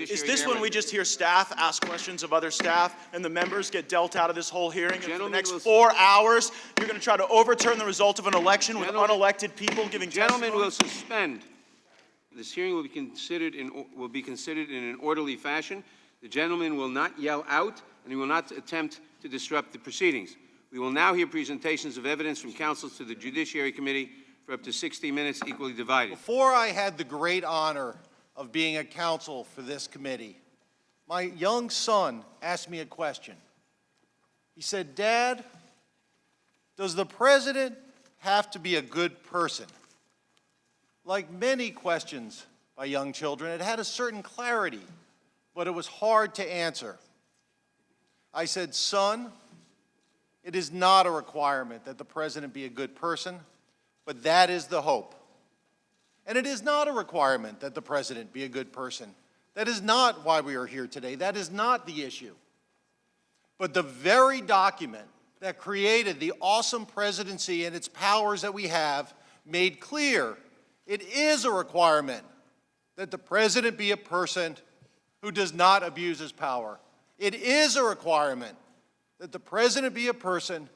Judiciary. Is this when we just hear staff ask questions of other staff and the members get dealt out of this whole hearing? And for the next 4 hours, you're going to try to overturn the result of an election with unelected people giving testimony? Gentlemen will suspend. This hearing will be considered in an orderly fashion. The gentleman will not yell out, and he will not attempt to disrupt the proceedings. We will now hear presentations of evidence from counsels to the Judiciary Committee for up to 60 minutes, equally divided. Before I had the great honor of being a counsel for this committee, my young son asked me a question. He said, "Dad, does the president have to be a good person?" Like many questions by young children, it had a certain clarity, but it was hard to answer. I said, "Son, it is not a requirement that the president be a good person, but that is the hope. And it is not a requirement that the president be a good person. That is not why we are here today. That is not the issue. But the very document that created the awesome presidency and its powers that we have made clear it is a requirement that the president be a person who does not abuse his power. It is a requirement that the president be a person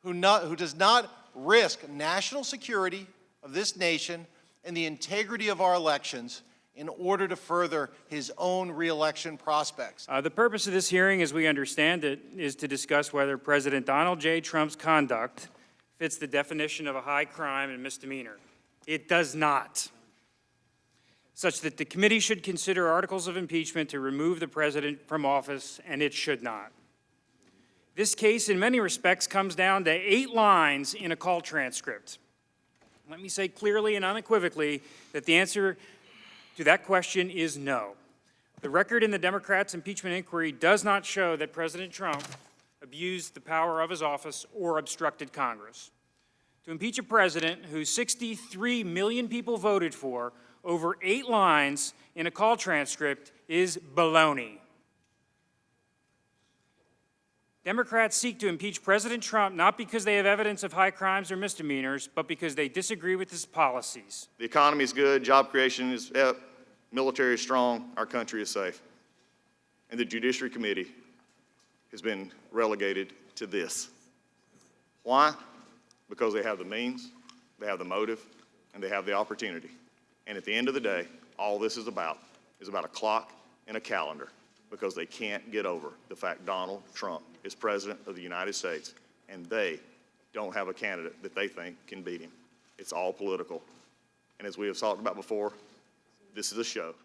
who does not risk national security of this nation and the integrity of our elections in order to further his own re-election prospects." The purpose of this hearing, as we understand it, is to discuss whether President Donald J. Trump's conduct fits the definition of a high crime and misdemeanor. It does not, such that the committee should consider articles of impeachment to remove the president from office, and it should not. This case, in many respects, comes down to 8 lines in a call transcript. Let me say clearly and unequivocally that the answer to that question is no. The record in the Democrats' impeachment inquiry does not show that President Trump abused the power of his office or obstructed Congress. To impeach a president who 63 million people voted for over 8 lines in a call transcript is baloney. Democrats seek to impeach President Trump not because they have evidence of high crimes or misdemeanors, but because they disagree with his policies. The economy is good, job creation is up, military is strong, our country is safe. And the Judiciary Committee has been relegated to this. Why? Because they have the means, they have the motive, and they have the opportunity. And at the end of the day, all this is about a clock and a calendar, because they can't get over the fact Donald Trump is President of the United States, and they don't have a candidate that they think can beat him. It's all political. And as we have talked about before, this is a show.